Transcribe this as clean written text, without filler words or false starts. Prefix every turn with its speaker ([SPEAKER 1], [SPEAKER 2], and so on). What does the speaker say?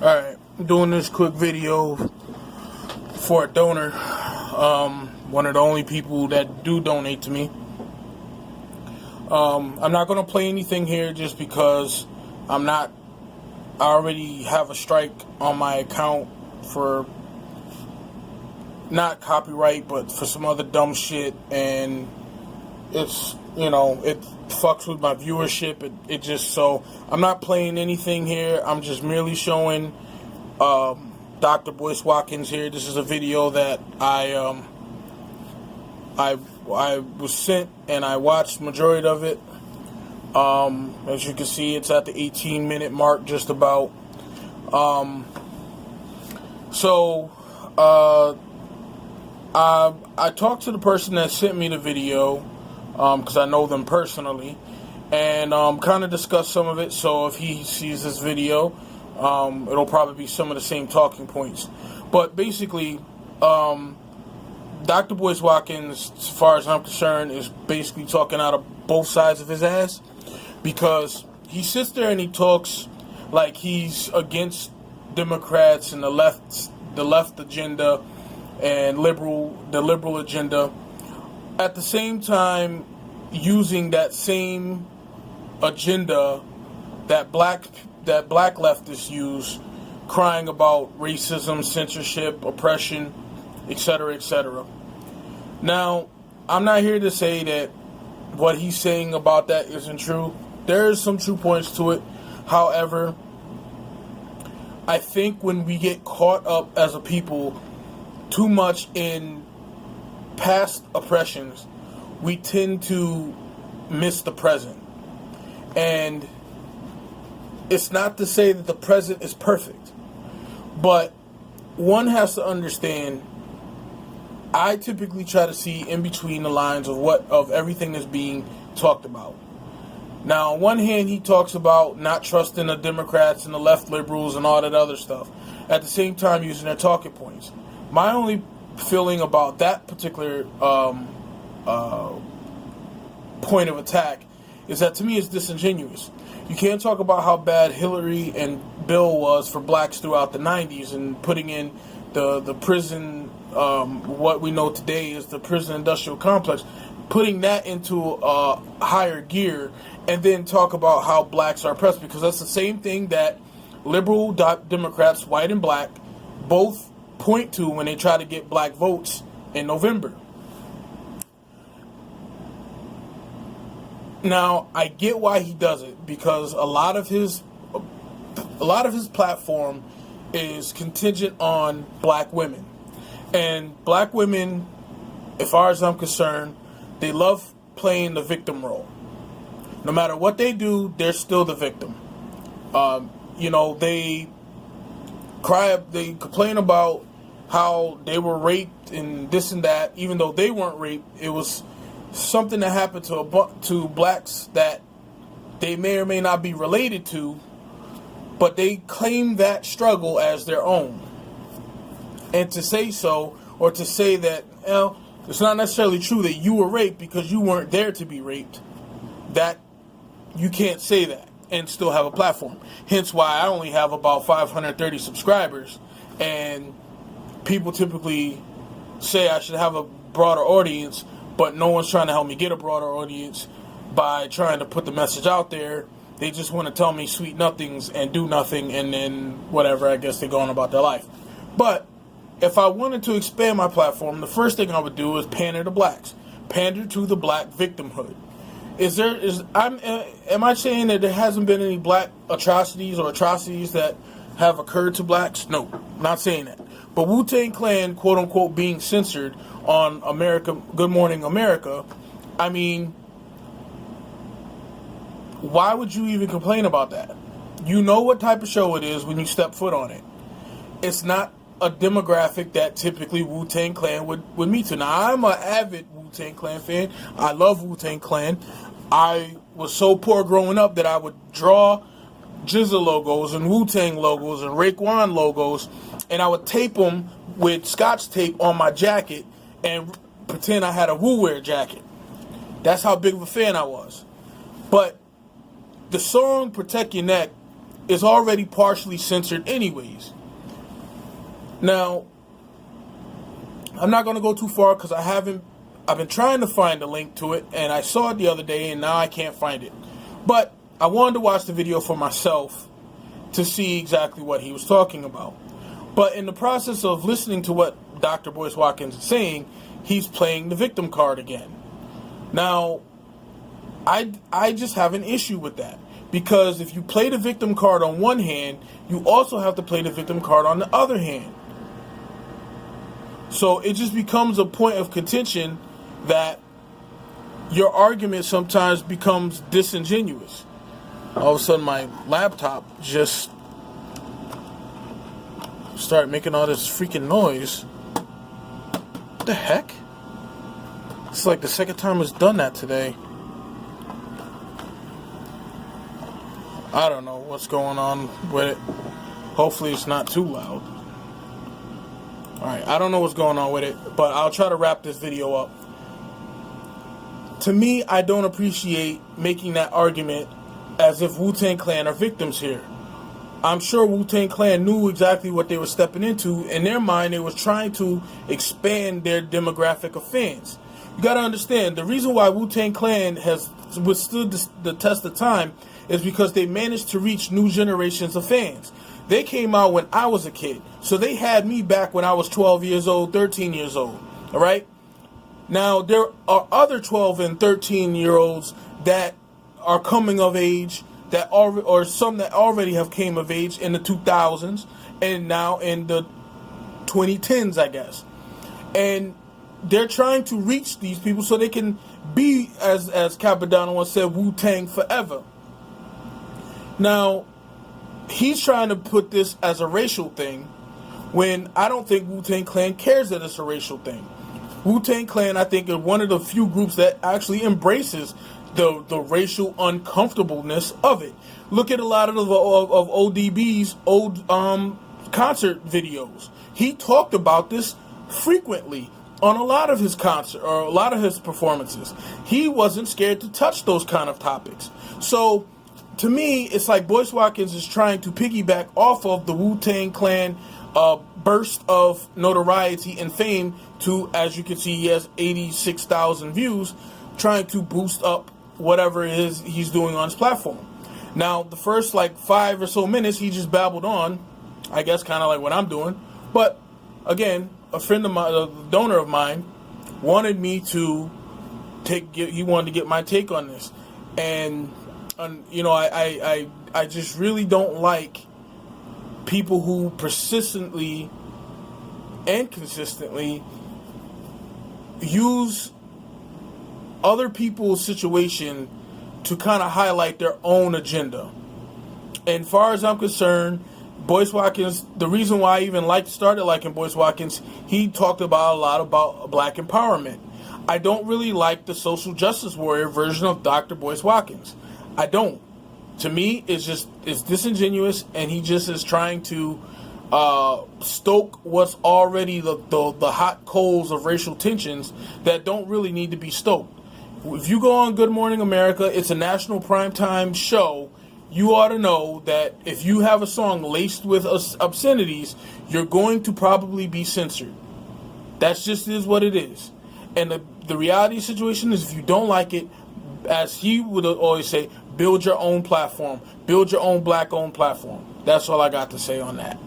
[SPEAKER 1] Alright, I'm doing this quick video for a donor. One of the only people that do donate to me. I'm not going to play anything here just because I already have a strike on my account for not copyright, but for some other dumb shit, and it's, it fucks with my viewership. It just, so I'm not playing anything here. I'm just merely showing Dr. Boyce Watkins here. This is a video that I was sent, and I watched majority of it. As you can see, it's at the 18-minute mark, just about. I talked to the person that sent me the video, because I know them personally, and kind of discussed some of it. So if he sees this video, it'll probably be some of the same talking points. But basically, Dr. Boyce Watkins, as far as I'm concerned, is basically talking out of both sides of his ass, because he sits there and he talks like he's against Democrats and the left agenda and the liberal agenda, at the same time using that same agenda that black leftists use, crying about racism, censorship, oppression, etc., etc. Now, I'm not here to say that what he's saying about that isn't true. There is some true points to it. However, I think when we get caught up as a people too much in past oppressions, we tend to miss the present. And it's not to say that the present is perfect, but one has to understand, I typically try to see in between the lines of everything that's being talked about. Now, on one hand, he talks about not trusting the Democrats and the left liberals and all that other stuff, at the same time using their talking points. My only feeling about that particular point of attack is that, to me, it's disingenuous. You can't talk about how bad Hillary and Bill was for blacks throughout the 90s and putting in the prison, what we know today is the prison industrial complex, putting that into a higher gear, and then talk about how blacks are oppressed, because that's the same thing that liberal Democrats, white and black, both point to when they try to get black votes in November. Now, I get why he does it, because a lot of his platform is contingent on black women. And black women, as far as I'm concerned, they love playing the victim role. No matter what they do, they're still the victim. They complain about how they were raped and this and that, even though they weren't raped. It was something that happened to blacks that they may or may not be related to, but they claim that struggle as their own. And to say so, or to say that, it's not necessarily true that you were raped because you weren't there to be raped, that you can't say that and still have a platform. Hence why I only have about 530 subscribers, and people typically say I should have a broader audience, but no one's trying to help me get a broader audience by trying to put the message out there. They just want to tell me sweet nothings and do nothing, and then whatever, I guess they're going about their life. But if I wanted to expand my platform, the first thing I would do is pander to blacks. Pander to the black victimhood. Am I saying that there hasn't been any black atrocities that have occurred to blacks? No, not saying that. But Wu Tang Clan, quote unquote, being censored on Good Morning America, I mean, why would you even complain about that? You know what type of show it is when you step foot on it. It's not a demographic that typically Wu Tang Clan would meet to. Now, I'm an avid Wu Tang Clan fan. I love Wu Tang Clan. I was so poor growing up that I would draw Jizza logos and Wu Tang logos and Raekwon logos, and I would tape them with Scotch tape on my jacket and pretend I had a Wu Wear jacket. That's how big of a fan I was. But the song Protect Your Neck is already partially censored anyways. Now, I'm not going to go too far because I've been trying to find a link to it, and I saw it the other day, and now I can't find it. But I wanted to watch the video for myself to see exactly what he was talking about. But in the process of listening to what Dr. Boyce Watkins is saying, he's playing the victim card again. Now, I just have an issue with that. Because if you play the victim card on one hand, you also have to play the victim card on the other hand. So it just becomes a point of contention that your argument sometimes becomes disingenuous. All of a sudden my laptop just started making all this freaking noise. What the heck? It's like the second time it's done that today. I don't know what's going on with it. Hopefully it's not too loud. Alright, I don't know what's going on with it, but I'll try to wrap this video up. To me, I don't appreciate making that argument as if Wu Tang Clan are victims here. I'm sure Wu Tang Clan knew exactly what they were stepping into. In their mind, they were trying to expand their demographic of fans. You gotta understand, the reason why Wu Tang Clan has withstood the test of time is because they managed to reach new generations of fans. They came out when I was a kid, so they had me back when I was 12 years old, 13 years old, all right? Now, there are other 12 and 13-year-olds that are coming of age, or some that already have came of age in the 2000s, and now in the 2010s, I guess. And they're trying to reach these people so they can be, as Capodanno once said, Wu-Tang forever. Now, he's trying to put this as a racial thing when I don't think Wu-Tang Clan cares that it's a racial thing. Wu-Tang Clan, I think, is one of the few groups that actually embraces the racial uncomfortableness of it. Look at a lot of ODB's old concert videos. He talked about this frequently on a lot of his concert or a lot of his performances. He wasn't scared to touch those kind of topics. So, to me, it's like Boyce Watkins is trying to piggyback off of the Wu-Tang Clan burst of notoriety and fame to, as you can see, he has 86,000 views, trying to boost up whatever it is he's doing on his platform. Now, the first 5 or so minutes, he just babbled on, I guess kind of like what I'm doing. But, again, a friend of mine, a donor of mine, wanted me to he wanted to get my take on this. And you know, I just really don't like people who persistently and consistently use other people's situation to kind of highlight their own agenda. And far as I'm concerned, Boyce Watkins, the reason why I even started liking Boyce Watkins, he talked about a lot about black empowerment. I don't really like the social justice warrior version of Dr. Boyce Watkins. I don't. To me, it's disingenuous, and he just is trying to stoke what's already the hot coals of racial tensions that don't really need to be stoked. If you go on Good Morning America, it's a national primetime show. You ought to know that if you have a song laced with obscenities, you're going to probably be censored. That's just is what it is. And the reality situation is, if you don't like it, as he would always say, build your own platform. Build your own black-owned platform. That's all I got to say on that.